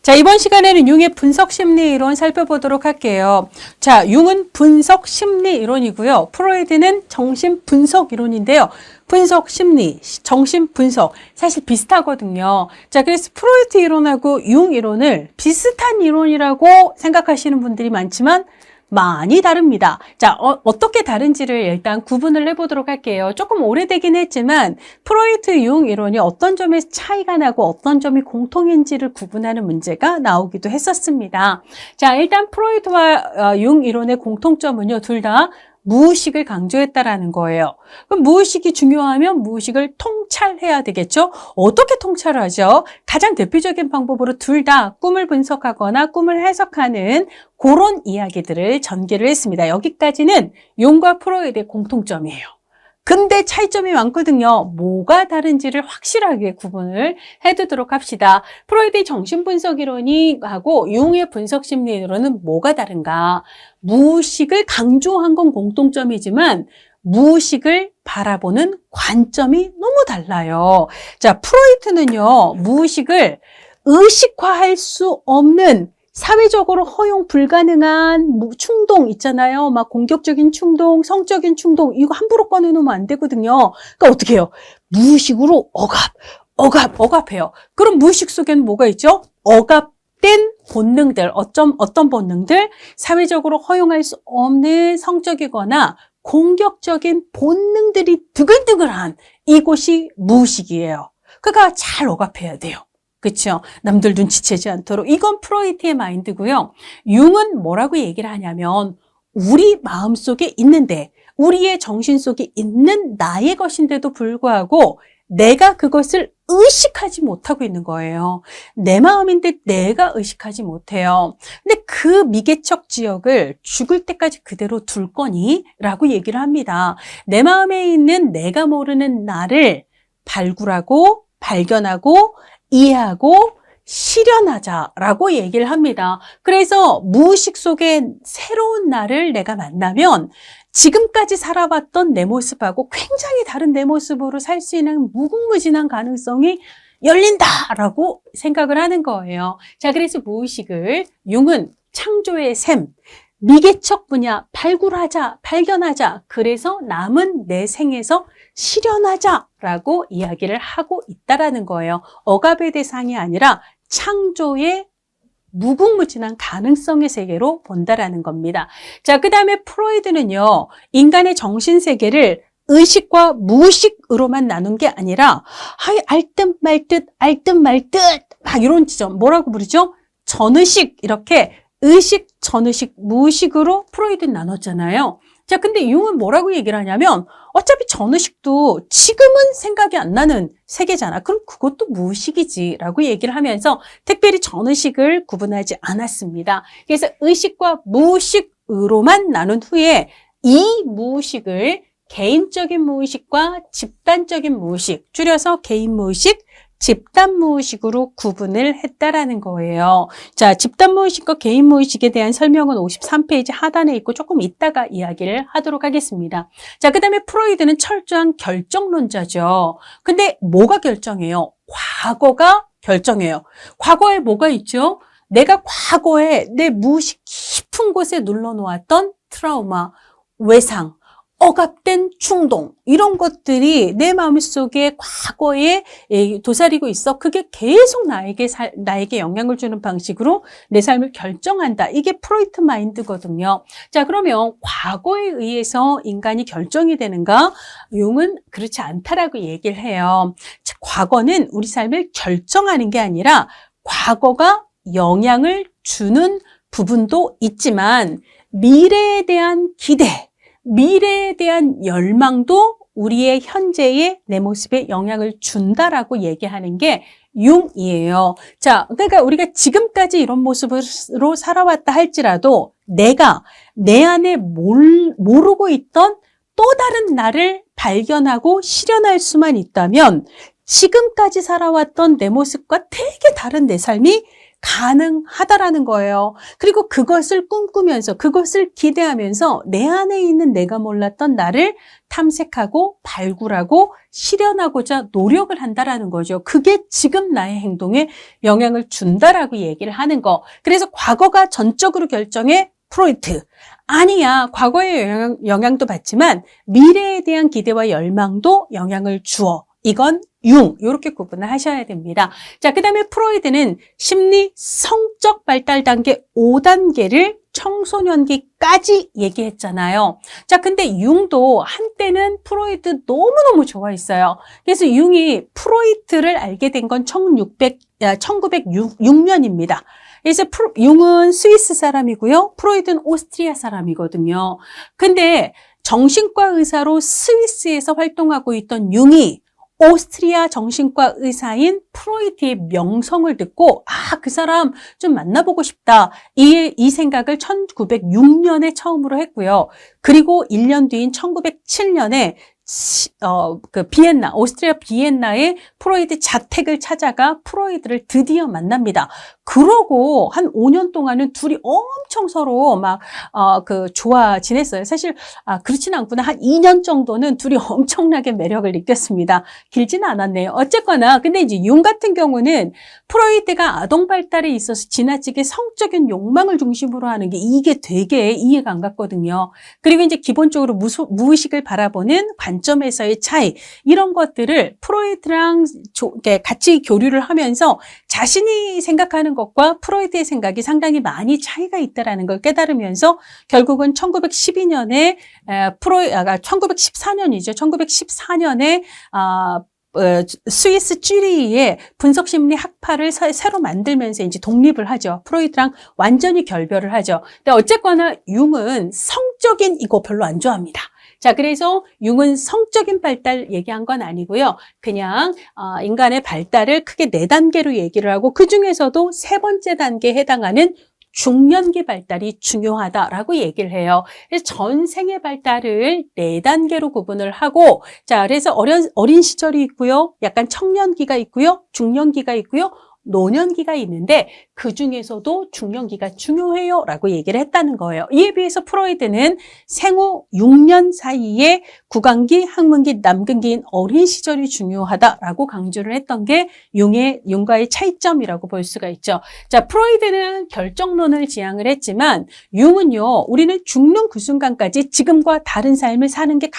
자, 이번 시간에는 융의 분석 심리 이론 살펴보도록 할게요. 자, 융은 분석 심리 이론이고요. 프로이드는 정신 분석 이론인데요. 분석 심리, 정신 분석 사실 비슷하거든요. 자, 그래서 프로이드 이론하고 융 이론을 비슷한 이론이라고 생각하시는 분들이 많지만 많이 다릅니다. 자, 어떻게 다른지를 일단 구분을 해보도록 할게요. 조금 오래되긴 했지만 프로이트 융 이론이 어떤 점에서 차이가 나고 어떤 점이 공통인지를 구분하는 문제가 나오기도 했었습니다. 자, 일단 프로이트와 융 이론의 공통점은요. 둘 다 무의식을 강조했다라는 거예요. 그럼 무의식이 중요하면 무의식을 통찰해야 되겠죠? 어떻게 통찰하죠? 가장 대표적인 방법으로 둘 다 꿈을 분석하거나 꿈을 해석하는 그런 이야기들을 전개를 했습니다. 여기까지는 융과 프로이드의 공통점이에요. 근데 차이점이 많거든요. 뭐가 다른지를 확실하게 구분을 해두도록 합시다. 프로이드의 정신분석 이론하고 융의 분석심리 이론은 뭐가 다른가? 무의식을 강조한 건 공통점이지만 무의식을 바라보는 관점이 너무 달라요. 자, 프로이트는요, 무의식을 의식화할 수 없는 사회적으로 허용 불가능한 충동 있잖아요. 막 공격적인 충동, 성적인 충동, 이거 함부로 꺼내놓으면 안 되거든요. 그러니까 어떻게 해요? 무의식으로 억압해요. 그럼 무의식 속에는 뭐가 있죠? 억압된 본능들, 어떤 본능들? 사회적으로 허용할 수 없는 성적이거나 공격적인 본능들이 드글드글한 이곳이 무의식이에요. 그러니까 잘 억압해야 돼요. 그렇죠? 남들 눈치채지 않도록. 이건 프로이트의 마인드고요. 융은 뭐라고 얘기를 하냐면 우리 마음속에 있는데 우리의 정신 속에 있는 나의 것인데도 불구하고 내가 그것을 의식하지 못하고 있는 거예요. 내 마음인데 내가 의식하지 못해요. 근데 그 미개척 지역을 죽을 때까지 그대로 둘 거니? 라고 얘기를 합니다. 내 마음에 있는 내가 모르는 나를 발굴하고 발견하고 이해하고 실현하자라고 얘기를 합니다. 그래서 무의식 속에 새로운 나를 내가 만나면 지금까지 살아왔던 내 모습하고 굉장히 다른 내 모습으로 살 수 있는 무궁무진한 가능성이 열린다라고 생각을 하는 거예요. 자, 그래서 무의식을 융은 창조의 샘, 미개척 분야 발굴하자, 발견하자. 그래서 남은 내 생에서 실현하자라고 이야기를 하고 있다라는 거예요. 억압의 대상이 아니라 창조의 무궁무진한 가능성의 세계로 본다라는 겁니다. 자, 그 다음에 프로이드는요, 인간의 정신세계를 의식과 무의식으로만 나눈 게 아니라, 알듯 말듯, 막 이런 지점, 뭐라고 부르죠? 전의식, 이렇게 의식, 전의식, 무의식으로 프로이드는 나눴잖아요. 자, 근데 융은 뭐라고 얘기를 하냐면 어차피 전의식도 지금은 생각이 안 나는 세계잖아. 그럼 그것도 무의식이지 라고 얘기를 하면서 특별히 전의식을 구분하지 않았습니다. 그래서 의식과 무의식으로만 나눈 후에 이 무의식을 개인적인 무의식과 집단적인 무의식, 줄여서 개인 무의식, 집단 무의식으로 구분을 했다라는 거예요. 자, 집단 무의식과 개인 무의식에 대한 설명은 53페이지 하단에 있고 조금 이따가 이야기를 하도록 하겠습니다. 자, 그 다음에 프로이드는 철저한 결정론자죠. 근데 뭐가 결정해요? 과거가 결정해요. 과거에 뭐가 있죠? 내가 과거에 내 무의식 깊은 곳에 눌러놓았던 트라우마, 외상, 억압된 충동 이런 것들이 내 마음속에 과거에 도사리고 있어. 그게 계속 나에게 영향을 주는 방식으로 내 삶을 결정한다. 이게 프로이트 마인드거든요. 자, 그러면 과거에 의해서 인간이 결정이 되는가? 융은 그렇지 않다라고 얘기를 해요. 자, 과거는 우리 삶을 결정하는 게 아니라 과거가 영향을 주는 부분도 있지만 미래에 대한 기대, 미래에 대한 열망도 우리의 현재의 내 모습에 영향을 준다라고 얘기하는 게 융이에요. 자, 그러니까 우리가 지금까지 이런 모습으로 살아왔다 할지라도 내가 내 안에 모르고 있던 또 다른 나를 발견하고 실현할 수만 있다면 지금까지 살아왔던 내 모습과 되게 다른 내 삶이 가능하다라는 거예요. 그리고 그것을 꿈꾸면서 그것을 기대하면서 내 안에 있는 내가 몰랐던 나를 탐색하고 발굴하고 실현하고자 노력을 한다라는 거죠. 그게 지금 나의 행동에 영향을 준다라고 얘기를 하는 거. 그래서 과거가 전적으로 결정해 프로이트. 아니야. 과거의 영향도 받지만 미래에 대한 기대와 열망도 영향을 주어. 이건 융. 이렇게 구분을 하셔야 됩니다. 자, 그 다음에 프로이드는 심리 성적 발달 단계 5단계를 청소년기까지 얘기했잖아요. 자, 근데 융도 한때는 프로이드 너무너무 좋아했어요. 그래서 융이 프로이트를 알게 된 건 1906년입니다. 그래서 융은 스위스 사람이고요. 프로이드는 오스트리아 사람이거든요. 근데 정신과 의사로 스위스에서 활동하고 있던 융이 오스트리아 정신과 의사인 프로이트의 명성을 듣고 그 사람 좀 만나보고 싶다. 이 생각을 1906년에 처음으로 했고요. 그리고 1년 뒤인 1907년에 오스트리아 비엔나의 프로이드 자택을 찾아가 프로이드를 드디어 만납니다. 그러고 한 5년 동안은 둘이 엄청 서로 좋아 지냈어요. 사실, 그렇지는 않구나. 한 2년 정도는 둘이 엄청나게 매력을 느꼈습니다. 길지는 않았네요. 어쨌거나, 근데 이제 융 같은 경우는 프로이드가 아동 발달에 있어서 지나치게 성적인 욕망을 중심으로 하는 게 이게 되게 이해가 안 갔거든요. 그리고 이제 기본적으로 무의식을 바라보는 관점에서의 차이, 이런 것들을 프로이드랑 같이 교류를 하면서 자신이 생각하는 것과 프로이드의 생각이 상당히 많이 차이가 있다는 걸 깨달으면서 결국은 1912년에 1914년이죠. 1914년에 스위스 쭈리히의 분석심리 학파를 새로 만들면서 이제 독립을 하죠. 프로이드랑 완전히 결별을 하죠. 근데 어쨌거나 융은 성적인 이거 별로 안 좋아합니다. 자, 그래서 융은 성적인 발달 얘기한 건 아니고요. 그냥 인간의 발달을 크게 4단계로 얘기를 하고 그중에서도 3번째 단계에 해당하는 중년기 발달이 중요하다라고 얘기를 해요. 그래서 전생의 발달을 4단계로 구분을 하고, 자, 그래서 어린 시절이 있고요. 약간 청년기가 있고요. 중년기가 있고요. 노년기가 있는데 그 중에서도 중년기가 중요해요 라고 얘기를 했다는 거예요. 이에 비해서 프로이드는 생후 6년 사이에 구강기, 학문기, 남근기인 어린 시절이 중요하다라고 강조를 했던 게 융과의 차이점이라고 볼 수가 있죠. 자, 프로이드는 결정론을 지향을 했지만 융은요, 우리는 죽는 그 순간까지 지금과 다른 삶을 사는 게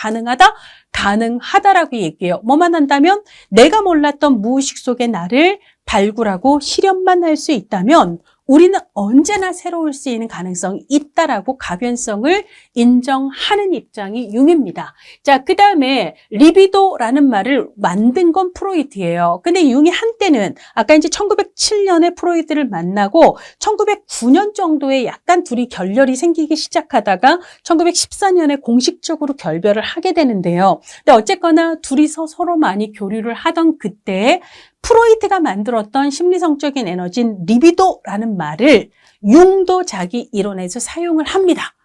가능하다라고 얘기해요. 뭐만 한다면 내가 몰랐던 무의식 속의 나를 발굴하고 실현만 할 수 있다면 우리는 언제나 새로울 수 있는 가능성이 있다라고 가변성을 인정하는 입장이 융입니다. 자, 그 다음에 리비도라는 말을 만든 건 프로이트예요. 근데 융이 한때는 아까 이제 1907년에 프로이트를 만나고 1909년 정도에 약간 둘이 결렬이 생기기 시작하다가 1914년에 공식적으로 결별을 하게 되는데요. 근데 어쨌거나 둘이서 서로 많이 교류를 하던 그때 프로이트가 만들었던 심리성적인 에너지인 리비도라는 말을 융도 자기 이론에서 사용을 합니다.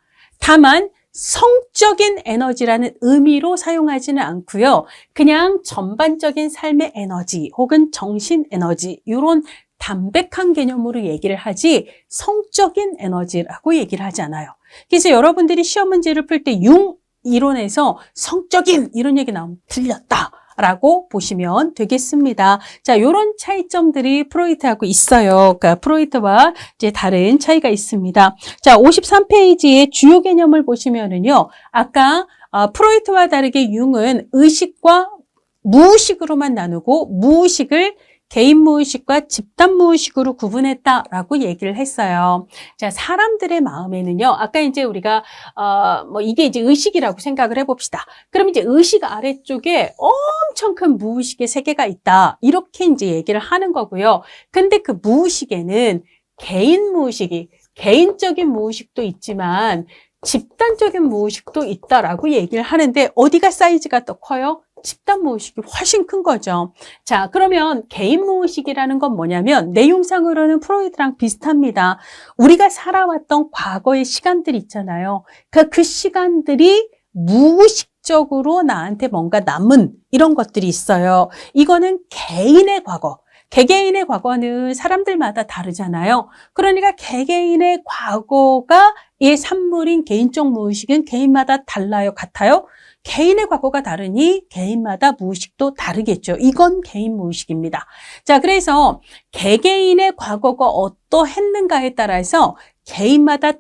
다만 성적인 에너지라는 의미로 사용하지는 않고요. 그냥 전반적인 삶의 에너지 혹은 정신 에너지 이런 담백한 개념으로 얘기를 하지 성적인 에너지라고 얘기를 하지 않아요. 그래서 여러분들이 시험 문제를 풀 때 융 이론에서 성적인 이런 얘기 나오면 틀렸다 라고 보시면 되겠습니다. 자, 이런 차이점들이 프로이트하고 있어요. 그러니까 프로이트와 이제 다른 차이가 있습니다. 자, 53페이지의 주요 개념을 보시면은요. 아까 프로이트와 다르게 융은 의식과 무의식으로만 나누고 무의식을 개인 무의식과 집단 무의식으로 구분했다라고 얘기를 했어요. 자, 사람들의 마음에는요, 아까 이제 우리가, 이게 이제 의식이라고 생각을 해봅시다. 그럼 이제 의식 아래쪽에 엄청 큰 무의식의 세계가 있다. 이렇게 이제 얘기를 하는 거고요. 근데 그 무의식에는 개인적인 무의식도 있지만 집단적인 무의식도 있다라고 얘기를 하는데 어디가 사이즈가 더 커요? 집단 무의식이 훨씬 큰 거죠. 자, 그러면 개인 무의식이라는 건 뭐냐면 내용상으로는 프로이트랑 비슷합니다. 우리가 살아왔던 과거의 시간들 있잖아요. 그 시간들이 무의식적으로 나한테 뭔가 남은 이런 것들이 있어요. 이거는 개인의 과거. 개개인의 과거는 사람들마다 다르잖아요. 그러니까 개개인의 과거가 이 산물인 개인적 무의식은 개인마다 달라요? 같아요? 개인의 과거가 다르니 개인마다 무의식도 다르겠죠. 이건 개인 무의식입니다. 자, 그래서 개개인의 과거가 어떠했는가에 따라서 개인마다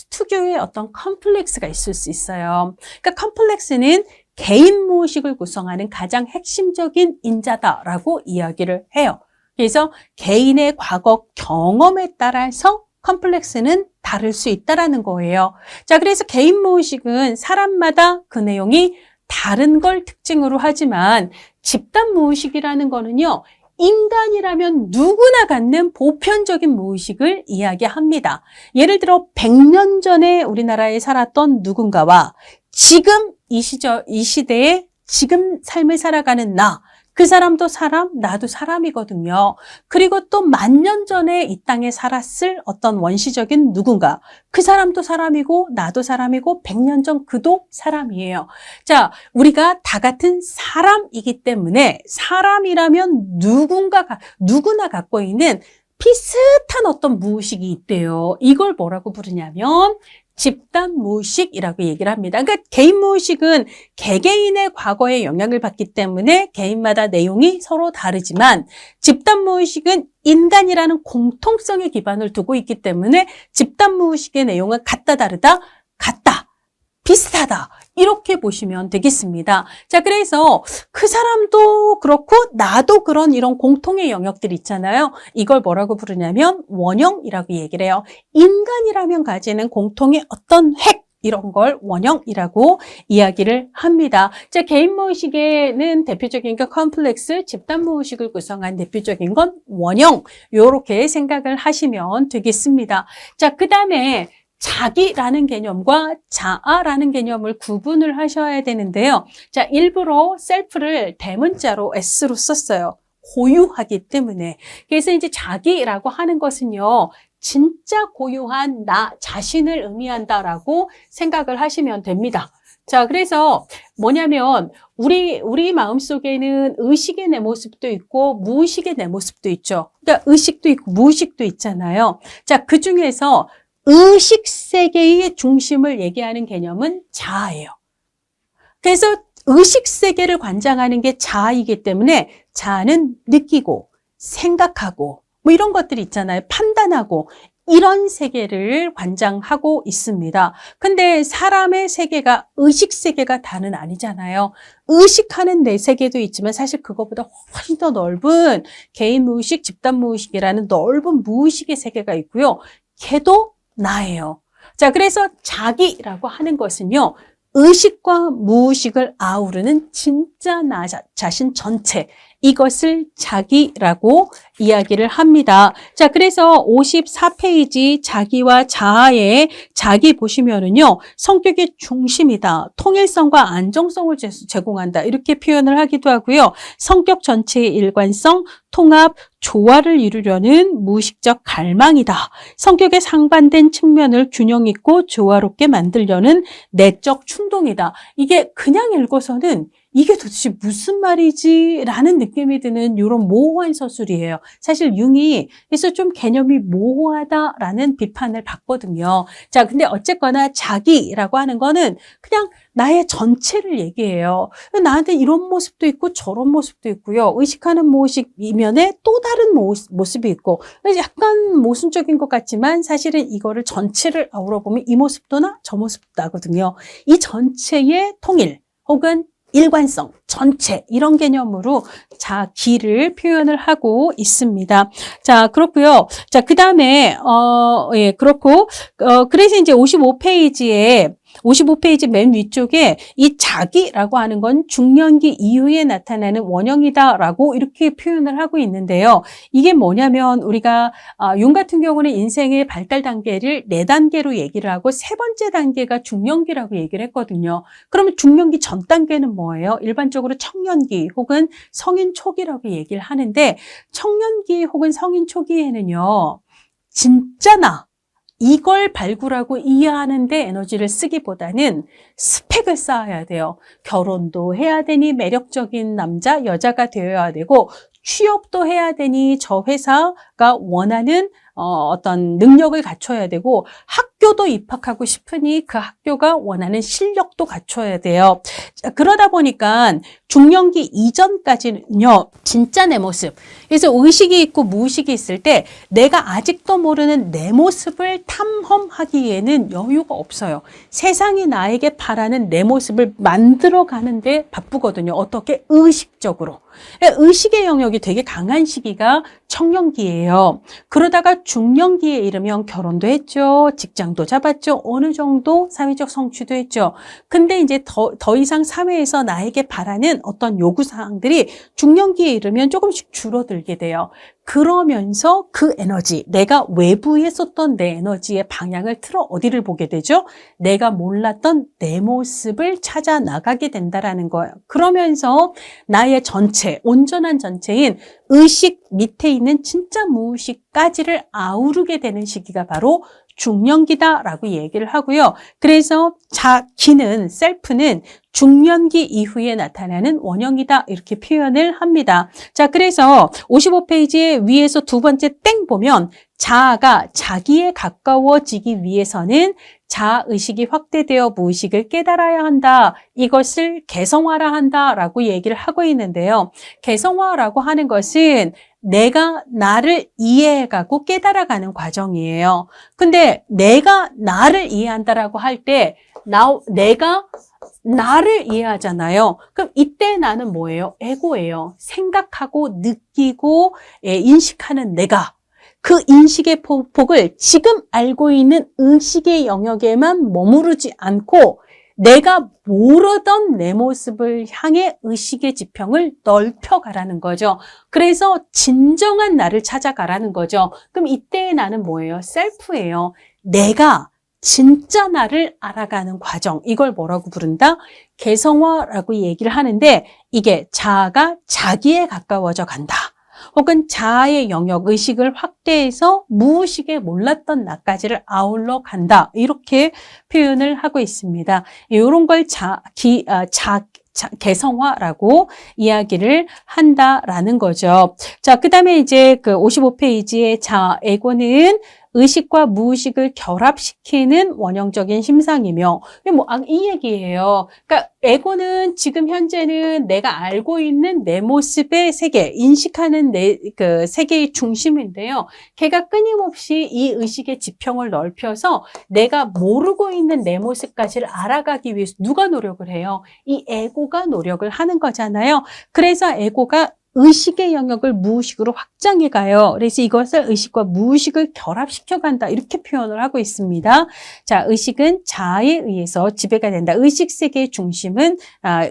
특유의 어떤 컴플렉스가 있을 수 있어요. 그러니까 컴플렉스는 개인 무의식을 구성하는 가장 핵심적인 인자다라고 이야기를 해요. 그래서 개인의 과거 경험에 따라서 컴플렉스는 다를 수 있다라는 거예요. 자, 그래서 개인 무의식은 사람마다 그 내용이 다른 걸 특징으로 하지만 집단 무의식이라는 거는요, 인간이라면 누구나 갖는 보편적인 무의식을 이야기합니다. 예를 들어 100년 전에 우리나라에 살았던 누군가와 지금 이 시대에 지금 삶을 살아가는 그 사람도 사람, 나도 사람이거든요. 그리고 또 10,000년 전에 이 땅에 살았을 어떤 원시적인 누군가, 그 사람도 사람이고 나도 사람이고 100년 전 그도 사람이에요. 자, 우리가 다 같은 사람이기 때문에 사람이라면 누구나 갖고 있는 비슷한 어떤 무의식이 있대요. 이걸 뭐라고 부르냐면 집단 무의식이라고 얘기를 합니다. 그러니까 개인 무의식은 개개인의 과거에 영향을 받기 때문에 개인마다 내용이 서로 다르지만 집단 무의식은 인간이라는 공통성의 기반을 두고 있기 때문에 집단 무의식의 내용은 같다 다르다, 같다, 비슷하다 이렇게 보시면 되겠습니다. 자, 그래서 그 사람도 그렇고 나도 그런 이런 공통의 영역들이 있잖아요. 이걸 뭐라고 부르냐면 원형이라고 얘기를 해요. 인간이라면 가지는 공통의 어떤 핵 이런 걸 원형이라고 이야기를 합니다. 자, 개인 무의식에는 대표적인 게 컴플렉스, 집단 무의식을 구성한 대표적인 건 원형 이렇게 생각을 하시면 되겠습니다. 자, 그 다음에 자기라는 개념과 자아라는 개념을 구분을 하셔야 되는데요. 자, 일부러 셀프를 대문자로 S로 썼어요. 고유하기 때문에. 그래서 이제 자기라고 하는 것은요, 진짜 고유한 나 자신을 의미한다라고 생각을 하시면 됩니다. 자, 그래서 뭐냐면 우리 마음속에는 의식의 내 모습도 있고 무의식의 내 모습도 있죠. 그러니까 의식도 있고 무의식도 있잖아요. 자, 그 중에서 의식 세계의 중심을 얘기하는 개념은 자아예요. 그래서 의식 세계를 관장하는 게 자아이기 때문에 자아는 느끼고 생각하고 뭐 이런 것들이 있잖아요. 판단하고 이런 세계를 관장하고 있습니다. 근데 사람의 세계가 의식 세계가 다는 아니잖아요. 의식하는 내 세계도 있지만 사실 그거보다 훨씬 더 넓은 개인 무의식, 집단 무의식이라는 넓은 무의식의 세계가 있고요. 걔도 나예요. 자, 그래서 자기라고 하는 것은요, 의식과 무의식을 아우르는 진짜 나 자신 전체, 이것을 자기라고 이야기를 합니다. 자, 그래서 54페이지 자기와 자아의 자기 보시면은요, 성격의 중심이다. 통일성과 안정성을 제공한다. 이렇게 표현을 하기도 하고요. 성격 전체의 일관성, 통합, 조화를 이루려는 무의식적 갈망이다. 성격의 상반된 측면을 균형 있고 조화롭게 만들려는 내적 충동이다. 이게 그냥 읽어서는 이게 도대체 무슨 말이지? 라는 느낌이 드는 이런 모호한 서술이에요. 사실 융이 그래서 좀 개념이 모호하다라는 비판을 받거든요. 자, 근데 어쨌거나 자기라고 하는 거는 그냥 나의 전체를 얘기해요. 나한테 이런 모습도 있고 저런 모습도 있고요. 의식하는 무의식 이면에 또 다른 모습이 있고 약간 모순적인 것 같지만 사실은 이거를 전체를 아우러 보면 이 모습도 나 저 모습도 나거든요. 이 전체의 통일 혹은 일관성, 전체 이런 개념으로 자기를 표현을 하고 있습니다. 자, 그렇고요. 자, 그다음에 예, 그렇고 그래서 이제 55페이지 맨 위쪽에 이 자기라고 하는 건 중년기 이후에 나타나는 원형이다라고 이렇게 표현을 하고 있는데요. 이게 뭐냐면 우리가 융 같은 경우는 인생의 발달 단계를 4단계로 얘기를 하고 3번째 단계가 중년기라고 얘기를 했거든요. 그러면 중년기 전 단계는 뭐예요? 일반적으로 청년기 혹은 성인 초기라고 얘기를 하는데 청년기 혹은 성인 초기에는요. 진짜 나 이걸 발굴하고 이해하는 데 에너지를 쓰기보다는 스펙을 쌓아야 돼요. 결혼도 해야 되니 매력적인 남자, 여자가 되어야 되고 취업도 해야 되니 저 회사가 원하는 어떤 능력을 갖춰야 되고, 학교도 입학하고 싶으니 그 학교가 원하는 실력도 갖춰야 돼요. 자, 그러다 보니까 중년기 이전까지는요, 진짜 내 모습. 그래서 의식이 있고 무의식이 있을 때 내가 아직도 모르는 내 모습을 탐험하기에는 여유가 없어요. 세상이 나에게 바라는 내 모습을 만들어 가는데 바쁘거든요. 어떻게? 의식적으로. 의식의 영역이 되게 강한 시기가 청년기예요. 그러다가 중년기에 이르면 결혼도 했죠. 직장도 잡았죠. 어느 정도 사회적 성취도 했죠. 근데 이제 더 이상 사회에서 나에게 바라는 어떤 요구사항들이 중년기에 이르면 조금씩 줄어들게 돼요. 그러면서 그 에너지, 내가 외부에 썼던 내 에너지의 방향을 틀어 어디를 보게 되죠? 내가 몰랐던 내 모습을 찾아 나가게 된다라는 거예요. 그러면서 나의 전체, 온전한 전체인 의식 밑에 있는 진짜 무의식까지를 아우르게 되는 시기가 바로 중년기다라고 얘기를 하고요. 그래서 자기는, 셀프는 중년기 이후에 나타나는 원형이다, 이렇게 표현을 합니다. 자, 그래서 55페이지에 위에서 두 번째 땡 보면 자아가 자기에 가까워지기 위해서는 자아의식이 확대되어 무의식을 깨달아야 한다. 이것을 개성화라 한다라고 얘기를 하고 있는데요. 개성화라고 하는 것은 내가 나를 이해해가고 깨달아가는 과정이에요. 근데 내가 나를 이해한다라고 할 때 내가 나를 이해하잖아요. 그럼 이때 나는 뭐예요? 에고예요. 생각하고 느끼고 인식하는 내가. 그 인식의 폭을 지금 알고 있는 의식의 영역에만 머무르지 않고 내가 모르던 내 모습을 향해 의식의 지평을 넓혀가라는 거죠. 그래서 진정한 나를 찾아가라는 거죠. 그럼 이때의 나는 뭐예요? 셀프예요. 내가 진짜 나를 알아가는 과정. 이걸 뭐라고 부른다? 개성화라고 얘기를 하는데, 이게 자아가 자기에 가까워져 간다. 혹은 자아의 영역, 의식을 확대해서 무의식에 몰랐던 나까지를 아울러 간다. 이렇게 표현을 하고 있습니다. 이런 걸 개성화라고 이야기를 한다라는 거죠. 자, 그 다음에 이제 그 55페이지의 에고는 의식과 무의식을 결합시키는 원형적인 심상이며, 이 얘기예요. 그러니까 에고는 지금 현재는 내가 알고 있는 내 모습의 세계, 인식하는 그 세계의 중심인데요. 걔가 끊임없이 이 의식의 지평을 넓혀서 내가 모르고 있는 내 모습까지를 알아가기 위해서 누가 노력을 해요? 이 에고가 노력을 하는 거잖아요. 그래서 에고가 의식의 영역을 무의식으로 확장해 가요. 그래서 이것을 의식과 무의식을 결합시켜 간다, 이렇게 표현을 하고 있습니다. 자, 의식은 자아에 의해서 지배가 된다. 의식 세계의 중심은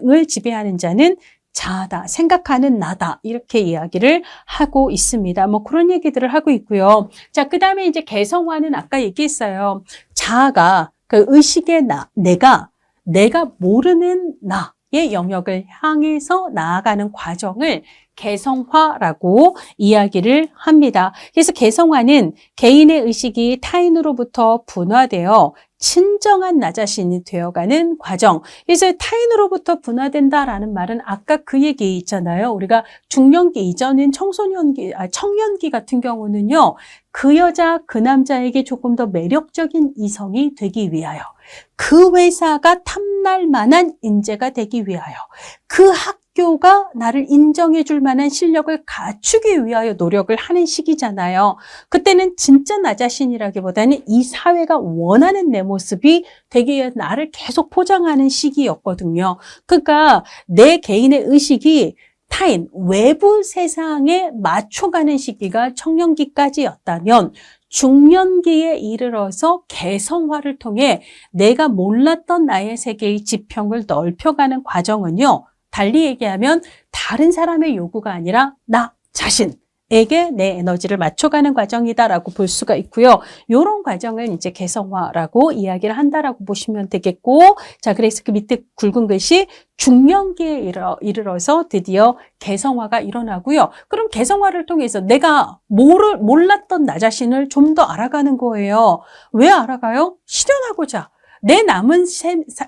을 지배하는 자는 자아다, 생각하는 나다, 이렇게 이야기를 하고 있습니다. 뭐 그런 얘기들을 하고 있고요. 자, 그 다음에 이제 개성화는 아까 얘기했어요. 자아가 그 의식의 내가 모르는 나의 영역을 향해서 나아가는 과정을 개성화라고 이야기를 합니다. 그래서 개성화는 개인의 의식이 타인으로부터 분화되어 진정한 나 자신이 되어가는 과정. 그래서 타인으로부터 분화된다라는 말은 아까 그 얘기 있잖아요. 우리가 중년기 이전인 청년기 같은 경우는요, 그 여자, 그 남자에게 조금 더 매력적인 이성이 되기 위하여, 그 회사가 탐날 만한 인재가 되기 위하여, 그 학교가 나를 인정해 줄 만한 실력을 갖추기 위하여 노력을 하는 시기잖아요. 그때는 진짜 나 자신이라기보다는 이 사회가 원하는 내 모습이 되기 위해 나를 계속 포장하는 시기였거든요. 그러니까 내 개인의 의식이 타인, 외부 세상에 맞춰가는 시기가 청년기까지였다면, 중년기에 이르러서 개성화를 통해 내가 몰랐던 나의 세계의 지평을 넓혀가는 과정은요, 달리 얘기하면 다른 사람의 요구가 아니라 나 자신에게 내 에너지를 맞춰가는 과정이다라고 볼 수가 있고요. 이런 과정을 이제 개성화라고 이야기를 한다라고 보시면 되겠고, 자, 그래서 그 밑에 굵은 글씨 중년기에 이르러서 드디어 개성화가 일어나고요. 그럼 개성화를 통해서 내가 몰랐던 나 자신을 좀 더 알아가는 거예요. 왜 알아가요? 실현하고자. 내 남은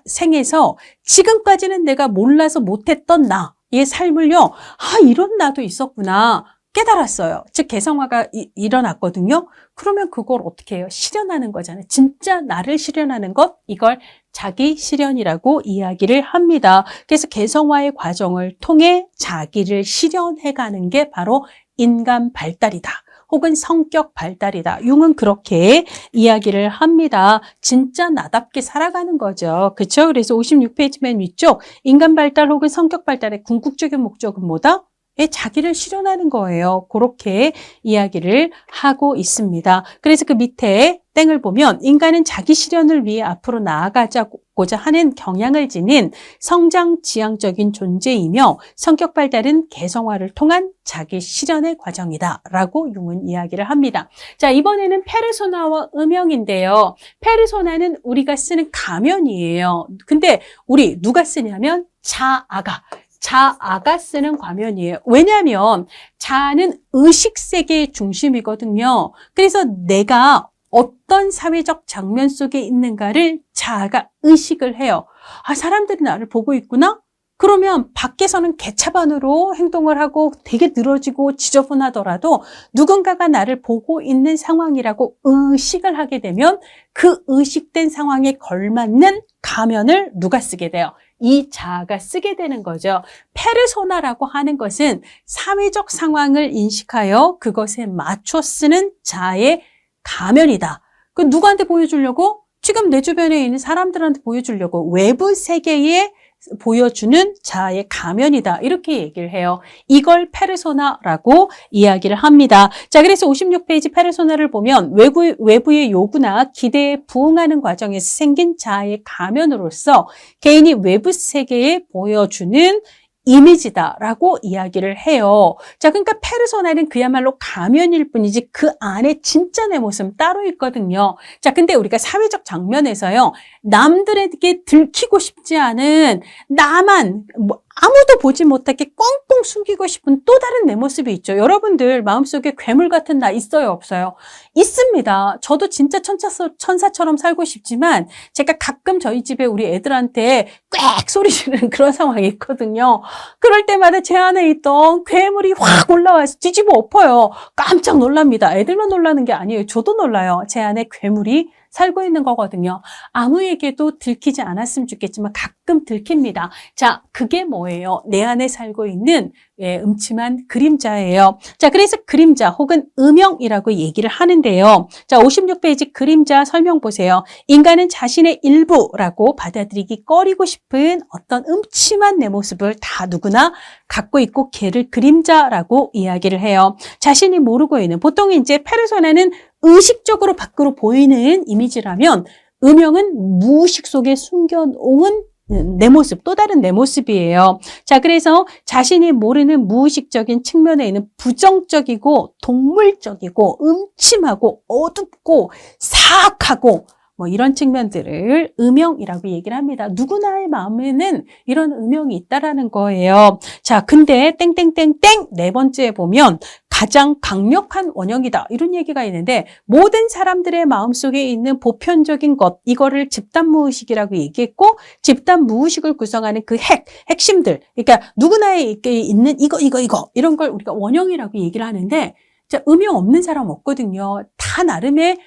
생에서 지금까지는 내가 몰라서 못했던 나, 이 삶을요, 아, 이런 나도 있었구나. 깨달았어요. 즉, 개성화가 일어났거든요. 그러면 그걸 어떻게 해요? 실현하는 거잖아요. 진짜 나를 실현하는 것, 이걸 자기 실현이라고 이야기를 합니다. 그래서 개성화의 과정을 통해 자기를 실현해가는 게 바로 인간 발달이다. 혹은 성격 발달이다. 융은 그렇게 이야기를 합니다. 진짜 나답게 살아가는 거죠. 그렇죠? 그래서 56페이지 맨 위쪽 인간 발달 혹은 성격 발달의 궁극적인 목적은 뭐다? 자기를 실현하는 거예요. 그렇게 이야기를 하고 있습니다. 그래서 그 밑에 땡을 보면 인간은 자기 실현을 위해 앞으로 나아가고자 하는 경향을 지닌 성장 지향적인 존재이며 성격 발달은 개성화를 통한 자기 실현의 과정이다 라고 융은 이야기를 합니다. 자, 이번에는 페르소나와 음영인데요. 페르소나는 우리가 쓰는 가면이에요. 근데 우리 누가 쓰냐면 자아가 쓰는 과면이에요. 왜냐하면 자아는 의식세계의 중심이거든요. 그래서 내가 어떤 사회적 장면 속에 있는가를 자아가 의식을 해요. 아, 사람들이 나를 보고 있구나? 그러면 밖에서는 개차반으로 행동을 하고 되게 늘어지고 지저분하더라도 누군가가 나를 보고 있는 상황이라고 의식을 하게 되면 그 의식된 상황에 걸맞는 가면을 누가 쓰게 돼요? 이 자아가 쓰게 되는 거죠. 페르소나라고 하는 것은 사회적 상황을 인식하여 그것에 맞춰 쓰는 자아의 가면이다. 그 누구한테 보여주려고? 지금 내 주변에 있는 사람들한테 보여주려고 외부 세계에 보여주는 자아의 가면이다. 이렇게 얘기를 해요. 이걸 페르소나라고 이야기를 합니다. 자, 그래서 56페이지 페르소나를 보면 외부의 요구나 기대에 부응하는 과정에서 생긴 자아의 가면으로서 개인이 외부 세계에 보여주는 이미지다라고 이야기를 해요. 자, 그러니까 페르소나는 그야말로 가면일 뿐이지 그 안에 진짜 내 모습은 따로 있거든요. 자, 근데 우리가 사회적 장면에서요, 남들에게 들키고 싶지 않은 나만 아무도 보지 못하게 꽁꽁 숨기고 싶은 또 다른 내 모습이 있죠. 여러분들 마음속에 괴물 같은 나 있어요, 없어요? 있습니다. 저도 진짜 천사처럼 살고 싶지만 제가 가끔 저희 집에 우리 애들한테 꽥 소리 지르는 그런 상황이 있거든요. 그럴 때마다 제 안에 있던 괴물이 확 올라와서 뒤집어 엎어요. 깜짝 놀랍니다. 애들만 놀라는 게 아니에요. 저도 놀라요. 제 안에 괴물이 살고 있는 거거든요. 아무에게도 들키지 않았으면 좋겠지만 가끔 들킵니다. 자, 그게 뭐예요? 내 안에 살고 있는 음침한 그림자예요. 자, 그래서 그림자 혹은 음영이라고 얘기를 하는데요. 자, 56페이지 그림자 설명 보세요. 인간은 자신의 일부라고 받아들이기 꺼리고 싶은 어떤 음침한 내 모습을 다 누구나 갖고 있고 걔를 그림자라고 이야기를 해요. 자신이 모르고 있는, 보통 이제 페르소나는 의식적으로 밖으로 보이는 이미지라면 음영은 무의식 속에 숨겨놓은 내 모습, 또 다른 내 모습이에요. 자, 그래서 자신이 모르는 무의식적인 측면에 있는 부정적이고 동물적이고 음침하고 어둡고 사악하고 뭐 이런 측면들을 음영이라고 얘기를 합니다. 누구나의 마음에는 이런 음영이 있다라는 거예요. 자, 근데 땡땡땡땡 네 번째에 보면 가장 강력한 원형이다. 이런 얘기가 있는데 모든 사람들의 마음속에 있는 보편적인 것, 이거를 집단무의식이라고 얘기했고 집단무의식을 구성하는 그 핵심들, 그러니까 누구나에게 있는 이거 이런 걸 우리가 원형이라고 얘기를 하는데 자, 음영 없는 사람 없거든요. 다 나름의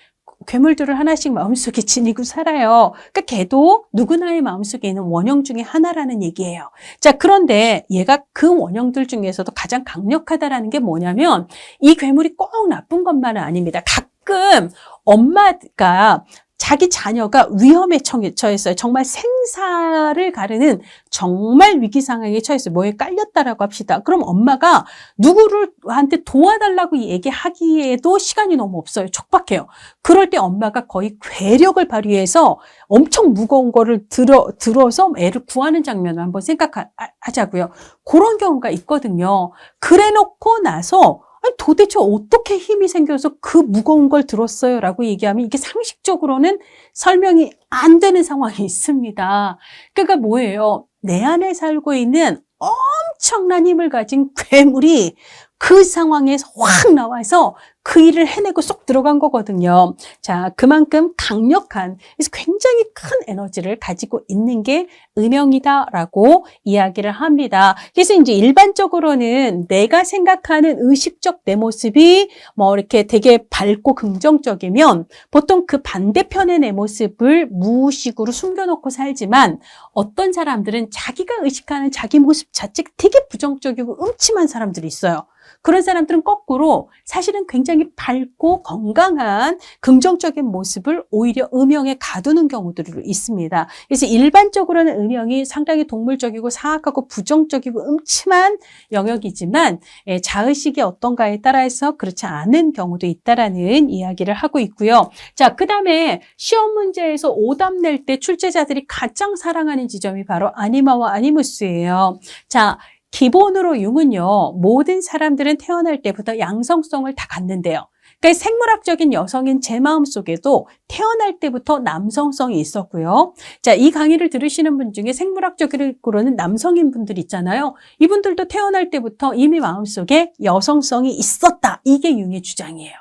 괴물들을 하나씩 마음속에 지니고 살아요. 그러니까 걔도 누구나의 마음속에 있는 원형 중에 하나라는 얘기예요. 자, 그런데 얘가 그 원형들 중에서도 가장 강력하다라는 게 뭐냐면 이 괴물이 꼭 나쁜 것만은 아닙니다. 가끔 엄마가 자기 자녀가 위험에 처했어요. 정말 생사를 가르는 정말 위기 상황에 처했어요. 뭐에 깔렸다라고 합시다. 그럼 엄마가 누구한테 도와달라고 얘기하기에도 시간이 너무 없어요. 촉박해요. 그럴 때 엄마가 거의 괴력을 발휘해서 엄청 무거운 거를 들어서 애를 구하는 장면을 한번 생각하자고요. 그런 경우가 있거든요. 그래 놓고 나서 도대체 어떻게 힘이 생겨서 그 무거운 걸 들었어요? 라고 얘기하면 이게 상식적으로는 설명이 안 되는 상황이 있습니다. 그러니까 뭐예요? 내 안에 살고 있는 엄청난 힘을 가진 괴물이 그 상황에서 확 나와서 그 일을 해내고 쏙 들어간 거거든요. 자, 그만큼 강력한, 그래서 굉장히 큰 에너지를 가지고 있는 게 음영이다라고 이야기를 합니다. 그래서 이제 일반적으로는 내가 생각하는 의식적 내 모습이 뭐 이렇게 되게 밝고 긍정적이면 보통 그 반대편의 내 모습을 무의식으로 숨겨놓고 살지만 어떤 사람들은 자기가 의식하는 자기 모습 자체가 되게 부정적이고 음침한 사람들이 있어요. 그런 사람들은 거꾸로 사실은 굉장히 밝고 건강한 긍정적인 모습을 오히려 음영에 가두는 경우들이 있습니다. 그래서 일반적으로는 음영이 상당히 동물적이고 사악하고 부정적이고 음침한 영역이지만 자의식이 어떤가에 따라서 그렇지 않은 경우도 있다라는 이야기를 하고 있고요. 자, 그다음에 시험 문제에서 오답 낼 때 출제자들이 가장 사랑하는 지점이 바로 아니마와 아니무스예요. 자, 기본으로 융은요, 모든 사람들은 태어날 때부터 양성성을 다 갖는데요. 그러니까 생물학적인 여성인 제 마음속에도 태어날 때부터 남성성이 있었고요. 자, 이 강의를 들으시는 분 중에 생물학적으로는 남성인 분들 있잖아요. 이분들도 태어날 때부터 이미 마음속에 여성성이 있었다. 이게 융의 주장이에요.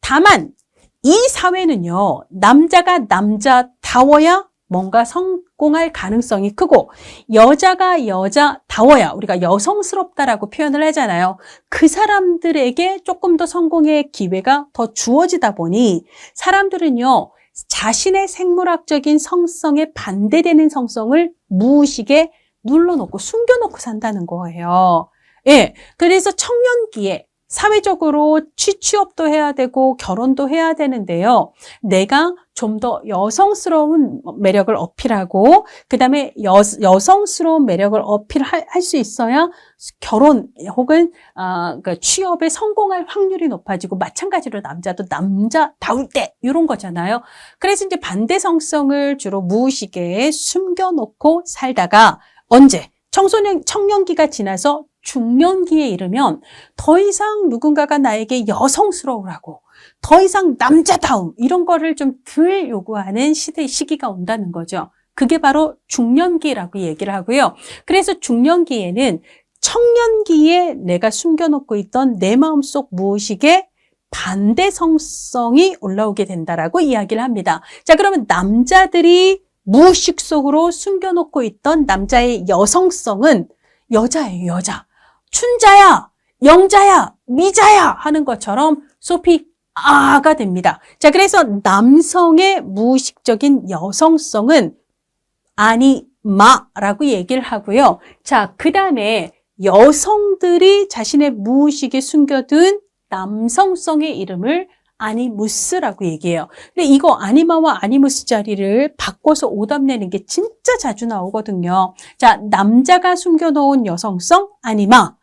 다만 이 사회는요, 남자가 남자다워야 뭔가 성공할 가능성이 크고 여자가 여자다워야 우리가 여성스럽다라고 표현을 하잖아요. 그 사람들에게 조금 더 성공의 기회가 더 주어지다 보니 사람들은요, 자신의 생물학적인 성성에 반대되는 성성을 무의식에 눌러놓고 숨겨놓고 산다는 거예요. 예, 그래서 청년기에 사회적으로 취업도 해야 되고 결혼도 해야 되는데요. 내가 좀 더 여성스러운 매력을 어필하고 그다음에 여성스러운 매력을 어필할 수 있어야 결혼 혹은 그 취업에 성공할 확률이 높아지고 마찬가지로 남자도 남자다울 때 이런 거잖아요. 그래서 이제 반대 성성을 주로 무의식에 숨겨놓고 살다가 언제 청년기가 지나서 중년기에 이르면 더 이상 누군가가 나에게 여성스러우라고 더 이상 남자다움 이런 거를 좀 덜 요구하는 시기가 온다는 거죠. 그게 바로 중년기라고 얘기를 하고요. 그래서 중년기에는 청년기에 내가 숨겨놓고 있던 내 마음속 무의식에 반대 성성이 올라오게 된다라고 이야기를 합니다. 자, 그러면 남자들이 무의식 속으로 숨겨놓고 있던 남자의 여성성은 여자예요, 여자. 춘자야, 영자야, 미자야 하는 것처럼 소피아가 됩니다. 자, 그래서 남성의 무의식적인 여성성은 아니마라고 얘기를 하고요. 자, 그 다음에 여성들이 자신의 무의식에 숨겨둔 남성성의 이름을 아니무스라고 얘기해요. 근데 이거 아니마와 아니무스 자리를 바꿔서 오답 내는 게 진짜 자주 나오거든요. 자, 남자가 숨겨놓은 여성성 아니마,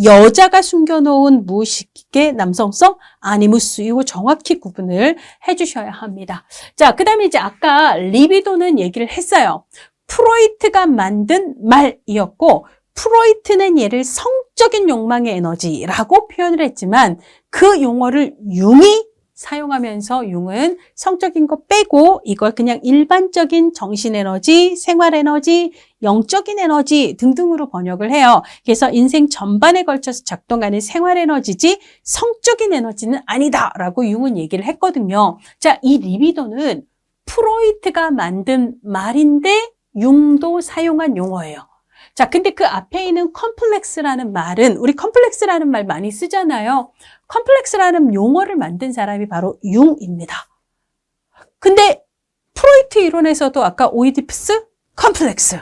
여자가 숨겨놓은 무의식의 남성성 아니무스, 이거 정확히 구분을 해주셔야 합니다. 자, 그 다음에 이제 아까 리비도는 얘기를 했어요. 프로이트가 만든 말이었고 프로이트는 얘를 성적인 욕망의 에너지라고 표현을 했지만 그 용어를 융이 사용하면서 융은 성적인 거 빼고 이걸 그냥 일반적인 정신에너지, 생활에너지, 영적인 에너지 등등으로 번역을 해요. 그래서 인생 전반에 걸쳐서 작동하는 생활에너지지 성적인 에너지는 아니다라고 융은 얘기를 했거든요. 자, 이 리비도는 프로이트가 만든 말인데 융도 사용한 용어예요. 자, 근데 그 앞에 있는 컴플렉스라는 말은 우리 컴플렉스라는 말 많이 쓰잖아요. 컴플렉스라는 용어를 만든 사람이 바로 융입니다. 근데 프로이트 이론에서도 아까 오이디푸스 컴플렉스,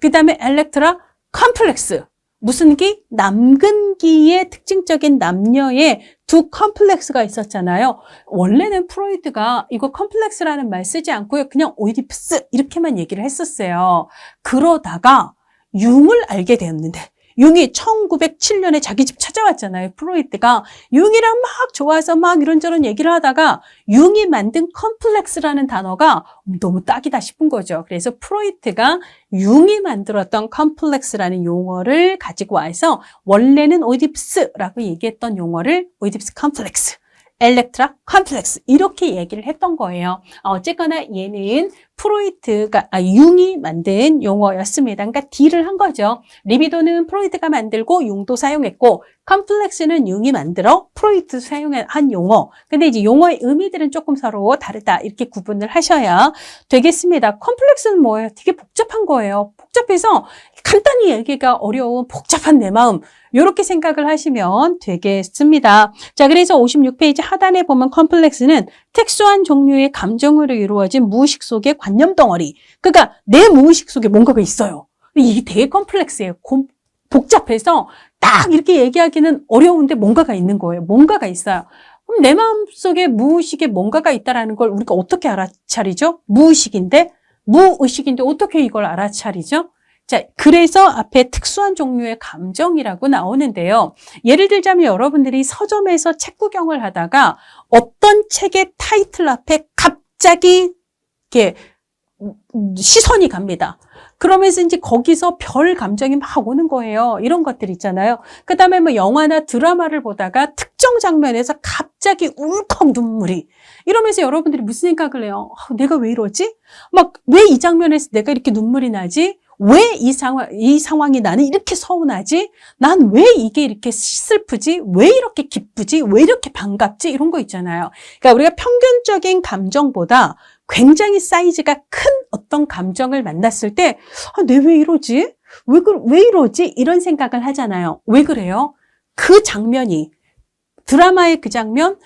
그 다음에 엘렉트라 컴플렉스, 무슨 기? 남근기의 특징적인 남녀의 두 컴플렉스가 있었잖아요. 원래는 프로이트가 이거 컴플렉스라는 말 쓰지 않고요. 그냥 오이디푸스 이렇게만 얘기를 했었어요. 그러다가 융을 알게 되었는데 융이 1907년에 자기 집 찾아왔잖아요. 프로이트가 융이랑 막 좋아서 막 이런저런 얘기를 하다가 융이 만든 컴플렉스라는 단어가 너무 딱이다 싶은 거죠. 그래서 프로이트가 융이 만들었던 컴플렉스라는 용어를 가지고 와서 원래는 오이디푸스라고 얘기했던 용어를 오이디푸스 컴플렉스, 엘렉트라 컴플렉스 이렇게 얘기를 했던 거예요. 어쨌거나 얘는 프로이트가 융이 만든 용어였습니다. 그러니까 딜을 한 거죠. 리비도는 프로이트가 만들고 융도 사용했고 컴플렉스는 융이 만들어 프로이트 사용한 용어. 근데 이제 용어의 의미들은 조금 서로 다르다. 이렇게 구분을 하셔야 되겠습니다. 컴플렉스는 뭐예요? 되게 복잡한 거예요. 복잡해서 간단히 얘기가 어려운 복잡한 내 마음. 이렇게 생각을 하시면 되겠습니다. 자, 그래서 56페이지 하단에 보면 컴플렉스는 특수한 종류의 감정으로 이루어진 무의식 속의 관념 덩어리. 그러니까 내 무의식 속에 뭔가가 있어요. 이게 되게 컴플렉스예요. 복잡해서 딱 이렇게 얘기하기는 어려운데 뭔가가 있는 거예요. 뭔가가 있어요. 그럼 내 마음속에 무의식에 뭔가가 있다는 걸 우리가 어떻게 알아차리죠? 무의식인데 어떻게 이걸 알아차리죠? 자, 그래서 앞에 특수한 종류의 감정이라고 나오는데요. 예를 들자면 여러분들이 서점에서 책 구경을 하다가 어떤 책의 타이틀 앞에 갑자기 이렇게 시선이 갑니다. 그러면서 이제 거기서 별 감정이 막 오는 거예요. 이런 것들 있잖아요. 그 다음에 뭐 영화나 드라마를 보다가 특정 장면에서 갑자기 울컥 눈물이. 이러면서 여러분들이 무슨 생각을 해요? 내가 왜 이러지? 막 왜 이 장면에서 내가 이렇게 눈물이 나지? 왜 이 상황이 나는 이렇게 서운하지? 난 왜 이게 이렇게 슬프지? 왜 이렇게 기쁘지? 왜 이렇게 반갑지? 이런 거 있잖아요. 그러니까 우리가 평균적인 감정보다 굉장히 사이즈가 큰 어떤 감정을 만났을 때, 내 왜 이러지? 왜 이러지? 이런 생각을 하잖아요. 왜 그래요? 그 장면이, 드라마의 그 장면,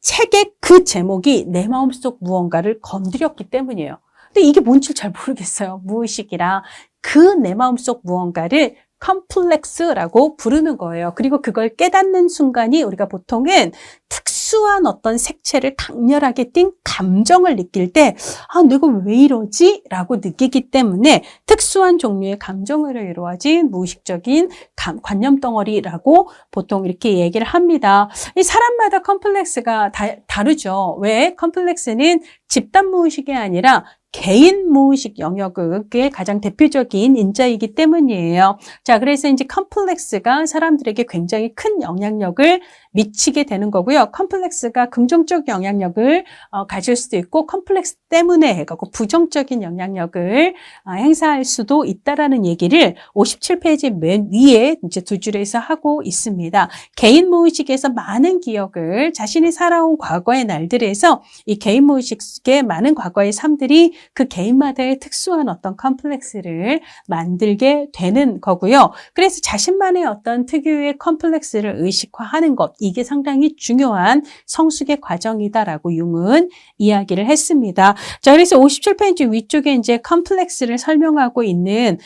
책의 그 제목이 내 마음속 무언가를 건드렸기 때문이에요. 근데 이게 뭔지 잘 모르겠어요. 무의식이라. 그 내 마음속 무언가를 컴플렉스라고 부르는 거예요. 그리고 그걸 깨닫는 순간이 우리가 보통은 특수한 어떤 색채를 강렬하게 띈 감정을 느낄 때 내가 왜 이러지? 라고 느끼기 때문에 특수한 종류의 감정으로 이루어진 무의식적인 관념 덩어리라고 보통 이렇게 얘기를 합니다. 이 사람마다 컴플렉스가 다르죠. 왜? 컴플렉스는 집단 무의식이 아니라 개인 무의식 영역의 가장 대표적인 인자이기 때문이에요. 자, 그래서 이제 컴플렉스가 사람들에게 굉장히 큰 영향력을 미치게 되는 거고요. 컴플렉스가 긍정적 영향력을 가질 수도 있고 컴플렉스 때문에 해가고 부정적인 영향력을 행사할 수도 있다라는 얘기를 57페이지 맨 위에 이제 두 줄에서 하고 있습니다. 개인 무의식에서 많은 기억을 자신이 살아온 과거의 날들에서 이 개인 무의식의 많은 과거의 삶들이 그 개인마다의 특수한 어떤 컴플렉스를 만들게 되는 거고요. 그래서 자신만의 어떤 특유의 컴플렉스를 의식화하는 것, 이게 상당히 중요한 성숙의 과정이다라고 융은 이야기를 했습니다. 자, 그래서 57페이지 위쪽에 이제 컴플렉스를 설명하고 있는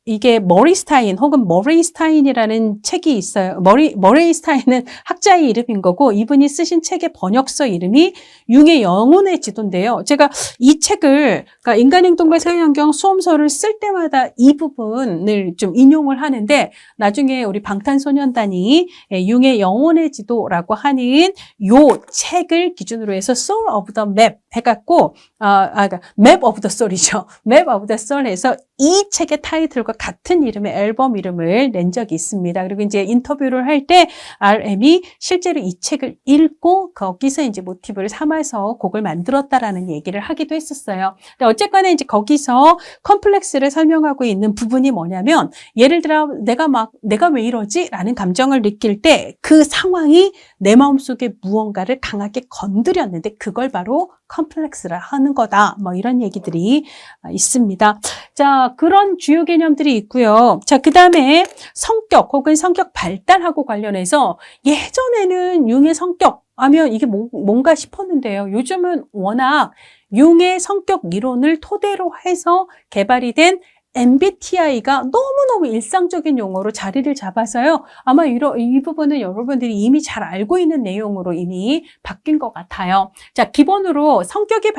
이게 머리스타인 혹은 머레이스타인이라는 책이 있어요. 머레이스타인은 학자의 이름인 거고 이분이 쓰신 책의 번역서 이름이 융의 영혼의 지도인데요. 제가 이 책을 그러니까 인간행동과 사회환경 수험서를 쓸 때마다 이 부분을 좀 인용을 하는데 나중에 우리 방탄소년단이 융의 영혼의 지도라고 하는 요 책을 기준으로 해서 Soul of the Map 해갖고 그러니까 Map of the Soul이죠. Map of the Soul 해서 이 책의 타이틀과 같은 이름의 앨범 이름을 낸 적이 있습니다. 그리고 이제 인터뷰를 할 때 RM이 실제로 이 책을 읽고 거기서 이제 모티브를 삼아서 곡을 만들었다라는 얘기를 하기도 했었어요. 근데 어쨌거나 이제 거기서 컴플렉스를 설명하고 있는 부분이 뭐냐면 예를 들어 내가 왜 이러지? 라는 감정을 느낄 때 그 상황이 내 마음속에 무언가를 강하게 건드렸는데 그걸 바로 컴플렉스라 하는 거다. 뭐 이런 얘기들이 있습니다. 자, 그런 주요 개념들이 있고요. 자, 그 다음에 성격 혹은 성격 발달하고 관련해서 예전에는 융의 성격 하면 이게 뭔가 싶었는데요. 요즘은 워낙 융의 성격 이론을 토대로 해서 개발이 된 MBTI가 너무너무 일상적인 용어로 자리를 잡아서요. 아마 이 부분은 여러분들이 이미 잘 알고 있는 내용으로 이미 바뀐 것 같아요. 자, 기본으로 성격의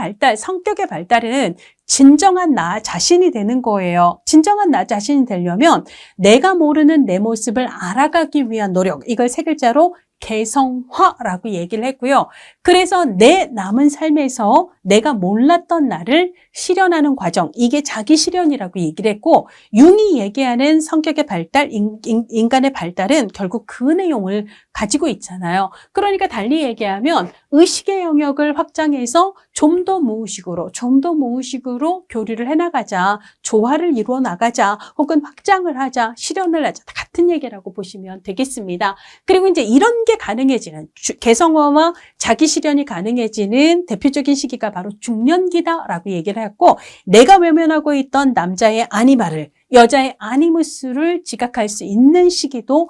발달은 진정한 나 자신이 되는 거예요. 진정한 나 자신이 되려면 내가 모르는 내 모습을 알아가기 위한 노력. 이걸 세 글자로 개성화라고 얘기를 했고요. 그래서 내 남은 삶에서 내가 몰랐던 나를 실현하는 과정, 이게 자기 실현이라고 얘기를 했고, 융이 얘기하는 성격의 발달, 인간의 발달은 결국 그 내용을 가지고 있잖아요. 그러니까 달리 얘기하면 의식의 영역을 확장해서 좀 더 무의식으로 교류를 해나가자, 조화를 이루어 나가자, 혹은 확장을 하자, 실현을 하자, 같은 얘기라고 보시면 되겠습니다. 그리고 이제 이런 게 가능해지는, 개성화와 자기 실현이 가능해지는 대표적인 시기가 바로 중년기다라고 얘기를 했고, 내가 외면하고 있던 남자의 아니마를, 여자의 아니무스를 지각할 수 있는 시기도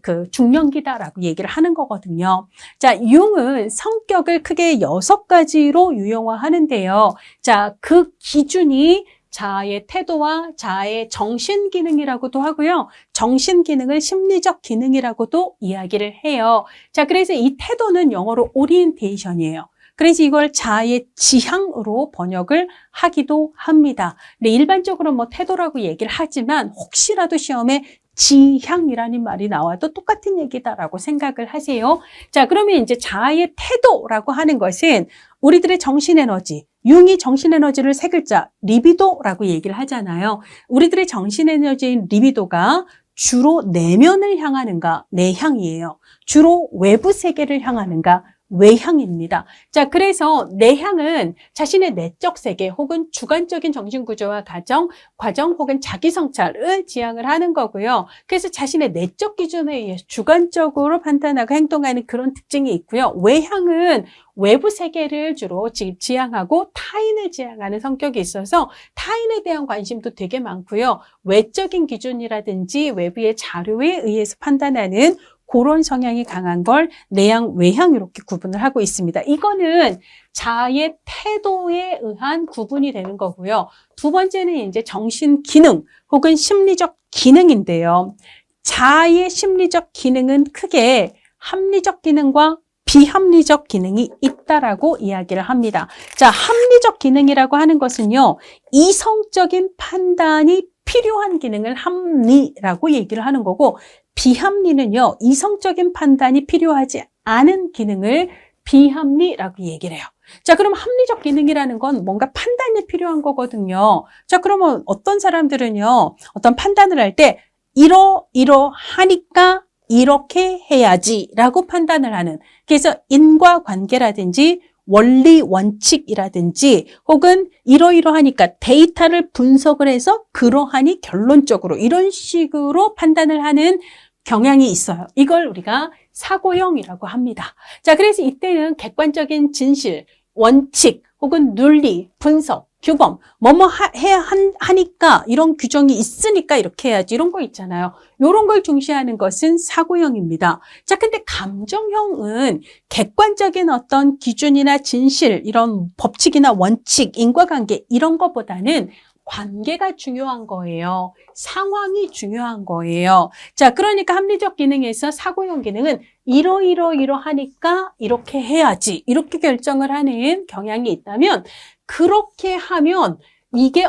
그 중년기다라고 얘기를 하는 거거든요. 자, 융은 성격을 크게 6가지로 유형화하는데요. 자, 그 기준이 자아의 태도와 자아의 정신 기능이라고도 하고요. 정신 기능을 심리적 기능이라고도 이야기를 해요. 자, 그래서 이 태도는 영어로 오리엔테이션이에요. 그래서 이걸 자아의 지향으로 번역을 하기도 합니다. 근데 일반적으로 뭐 태도라고 얘기를 하지만 혹시라도 시험에 지향이라는 말이 나와도 똑같은 얘기다라고 생각을 하세요. 자, 그러면 이제 자아의 태도라고 하는 것은 우리들의 정신에너지, 융이 정신에너지를 3글자, 리비도라고 얘기를 하잖아요. 우리들의 정신에너지인 리비도가 주로 내면을 향하는가, 내향이에요. 주로 외부 세계를 향하는가, 외향입니다. 자, 그래서 내향은 자신의 내적 세계 혹은 주관적인 정신구조와 과정 혹은 자기 성찰을 지향을 하는 거고요. 그래서 자신의 내적 기준에 의해 주관적으로 판단하고 행동하는 그런 특징이 있고요. 외향은 외부 세계를 주로 지향하고 타인을 지향하는 성격이 있어서 타인에 대한 관심도 되게 많고요. 외적인 기준이라든지 외부의 자료에 의해서 판단하는 그런 성향이 강한 걸 내향, 외향 이렇게 구분을 하고 있습니다. 이거는 자아의 태도에 의한 구분이 되는 거고요. 두 번째는 이제 정신 기능 혹은 심리적 기능인데요. 자아의 심리적 기능은 크게 합리적 기능과 비합리적 기능이 있다라고 이야기를 합니다. 자, 합리적 기능이라고 하는 것은요, 이성적인 판단이 필요한 기능을 합리라고 얘기를 하는 거고, 비합리는요, 이성적인 판단이 필요하지 않은 기능을 비합리라고 얘기를 해요. 자, 그럼 합리적 기능이라는 건 뭔가 판단이 필요한 거거든요. 자, 그러면 어떤 사람들은요, 어떤 판단을 할 때 이러하니까 이렇게 해야지라고 판단을 하는, 그래서 인과관계라든지 원리 원칙이라든지 혹은 이러이러하니까 데이터를 분석을 해서 그러하니 결론적으로 이런 식으로 판단을 하는 경향이 있어요. 이걸 우리가 사고형이라고 합니다. 자, 그래서 이때는 객관적인 진실, 원칙 혹은 논리, 분석, 규범, 뭐뭐 해야 하니까 이런 규정이 있으니까 이렇게 해야지 이런 거 있잖아요. 이런 걸 중시하는 것은 사고형입니다. 자, 근데 감정형은 객관적인 어떤 기준이나 진실, 이런 법칙이나 원칙, 인과관계 이런 것보다는 관계가 중요한 거예요. 상황이 중요한 거예요. 자, 그러니까 합리적 기능에서 사고형 기능은 이러하니까 이렇게 해야지 이렇게 결정을 하는 경향이 있다면, 그렇게 하면 이게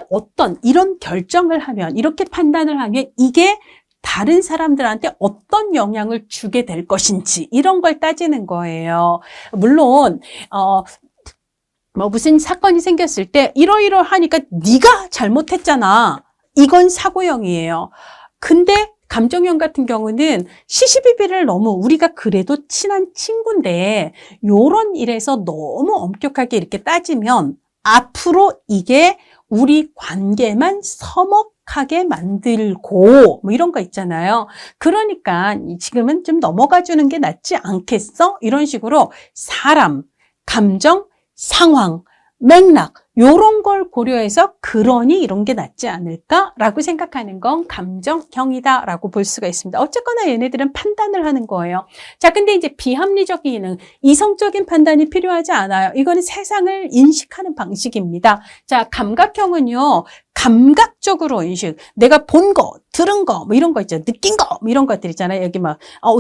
이런 결정을 하면, 이렇게 판단을 하면 이게 다른 사람들한테 어떤 영향을 주게 될 것인지 이런 걸 따지는 거예요. 물론 무슨 사건이 생겼을 때 이러이러하니까 네가 잘못했잖아. 이건 사고형이에요. 근데 감정형 같은 경우는 시시비비를 너무 우리가 그래도 친한 친구인데 요런 일에서 너무 엄격하게 이렇게 따지면 앞으로 이게 우리 관계만 서먹하게 만들고 뭐 이런 거 있잖아요. 그러니까 지금은 좀 넘어가 주는 게 낫지 않겠어? 이런 식으로 사람, 감정, 상황, 맥락 이런 걸 고려해서 그러니 이런 게 낫지 않을까라고 생각하는 건 감정형이다라고 볼 수가 있습니다. 어쨌거나 얘네들은 판단을 하는 거예요. 자, 근데 이제 비합리적 기능, 이성적인 판단이 필요하지 않아요. 이거는 세상을 인식하는 방식입니다. 자, 감각형은요, 감각적으로 인식, 내가 본 거, 들은 거, 뭐 이런 거 있죠. 느낀 거, 뭐 이런 것들 있잖아요. 여기 막,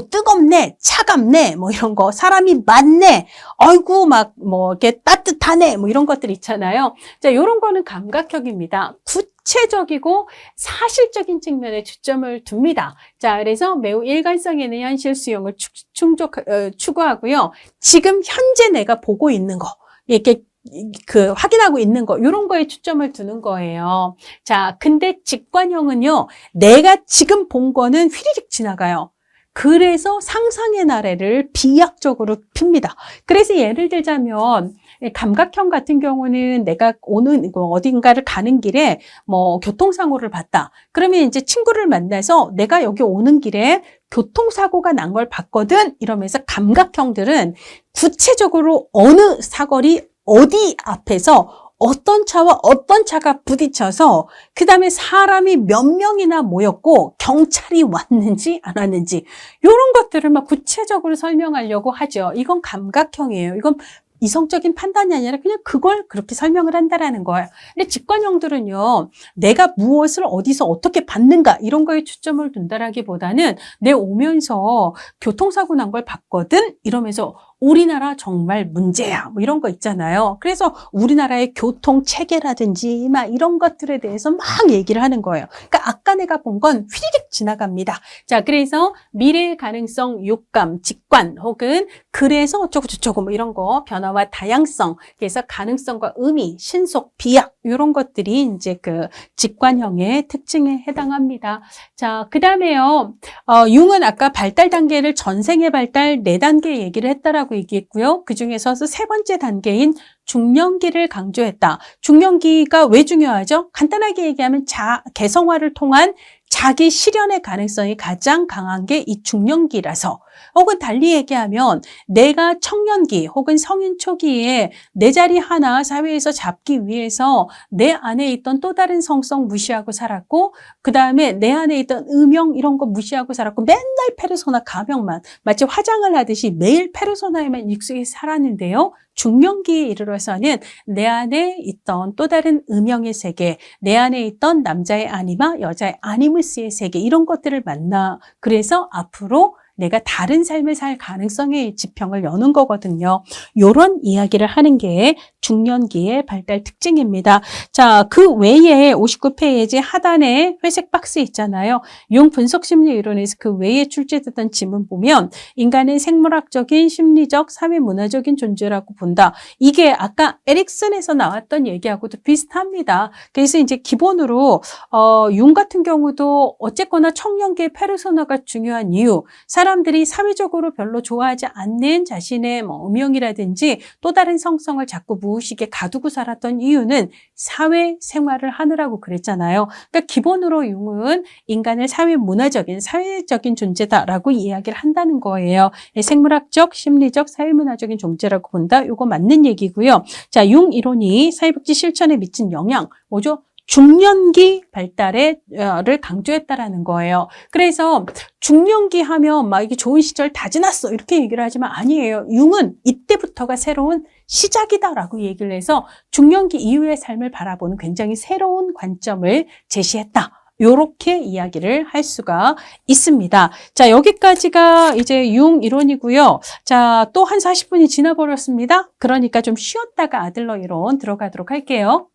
뜨겁네, 차갑네, 뭐 이런 거, 사람이 많네, 아이고, 막, 뭐, 이렇게 따뜻하네, 뭐 이런 것들 있잖아요. 자, 이런 거는 감각형입니다. 구체적이고 사실적인 측면에 초점을 둡니다. 자, 그래서 매우 일관성 있는 현실 수용을 추구하고요. 지금 현재 내가 보고 있는 거, 이렇게 확인하고 있는 거, 이런 거에 초점을 두는 거예요. 자, 근데 직관형은요, 내가 지금 본 거는 휘리릭 지나가요. 그래서 상상의 나래를 비약적으로 핍니다. 그래서 예를 들자면, 감각형 같은 경우는 내가 어딘가를 가는 길에 뭐 교통사고를 봤다. 그러면 이제 친구를 만나서 내가 여기 오는 길에 교통사고가 난 걸 봤거든. 이러면서 감각형들은 구체적으로 어느 사거리 어디 앞에서 어떤 차와 어떤 차가 부딪혀서 그 다음에 사람이 몇 명이나 모였고 경찰이 왔는지 안 왔는지 이런 것들을 막 구체적으로 설명하려고 하죠. 이건 감각형이에요. 이건 이성적인 판단이 아니라 그냥 그걸 그렇게 설명을 한다라는 거예요. 근데 직관형들은요, 내가 무엇을 어디서 어떻게 봤는가 이런 거에 초점을 둔다라기보다는 내 오면서 교통사고 난 걸 봤거든 이러면서 우리나라 정말 문제야 뭐 이런 거 있잖아요. 그래서 우리나라의 교통 체계라든지 막 이런 것들에 대해서 막 얘기를 하는 거예요. 그러니까 아까 내가 본 건 휘리릭 지나갑니다. 자, 그래서 미래의 가능성, 욕감, 직관 혹은 그래서 어쩌고 저쩌고 뭐 이런 거 변화와 다양성, 그래서 가능성과 의미, 신속, 비약 이런 것들이 이제 그 직관형의 특징에 해당합니다. 자, 그 다음에요. 융은 아까 발달 단계를 전생의 발달 4단계 얘기를 했다라고 얘기했고요. 그 중에서 세 번째 단계인 중년기를 강조했다. 중년기가 왜 중요하죠? 간단하게 얘기하면 개성화를 통한 자기 실현의 가능성이 가장 강한 게 이 중년기라서, 혹은 달리 얘기하면 내가 청년기 혹은 성인 초기에 내 자리 하나 사회에서 잡기 위해서 내 안에 있던 또 다른 성성 무시하고 살았고, 그 다음에 내 안에 있던 음영 이런 거 무시하고 살았고, 맨날 페르소나 가명만, 마치 화장을 하듯이 매일 페르소나에만 익숙해 살았는데요. 중년기에 이르러서는 내 안에 있던 또 다른 음영의 세계, 내 안에 있던 남자의 아니마, 여자의 아니무스의 세계 이런 것들을 만나, 그래서 앞으로 내가 다른 삶을 살 가능성의 지평을 여는 거거든요. 이런 이야기를 하는 게 중년기의 발달 특징입니다. 자, 그 외에 59페이지 하단에 회색 박스 있잖아요. 융 분석심리 이론에서 그 외에 출제됐던 지문 보면 인간은 생물학적인, 심리적, 사회문화적인 존재라고 본다. 이게 아까 에릭슨에서 나왔던 얘기하고도 비슷합니다. 그래서 이제 기본으로 융 같은 경우도 어쨌거나 청년기의 페르소나가 중요한 이유, 사람들이 사회적으로 별로 좋아하지 않는 자신의 음영이라든지 또 다른 성성을 자꾸 무의식에 가두고 살았던 이유는 사회생활을 하느라고 그랬잖아요. 그러니까 기본으로 융은 인간을 사회문화적인, 사회적인 존재다라고 이야기를 한다는 거예요. 생물학적, 심리적, 사회문화적인 존재라고 본다. 이거 맞는 얘기고요. 자, 융 이론이 사회복지 실천에 미친 영향, 뭐죠? 중년기 발달을 강조했다라는 거예요. 그래서 중년기 하면 막 이게 좋은 시절 다 지났어 이렇게 얘기를 하지만 아니에요. 융은 이때부터가 새로운 시작이다라고 얘기를 해서 중년기 이후의 삶을 바라보는 굉장히 새로운 관점을 제시했다. 요렇게 이야기를 할 수가 있습니다. 자, 여기까지가 이제 융 이론이고요. 자, 또 한 40분이 지나버렸습니다. 그러니까 좀 쉬었다가 아들러 이론 들어가도록 할게요.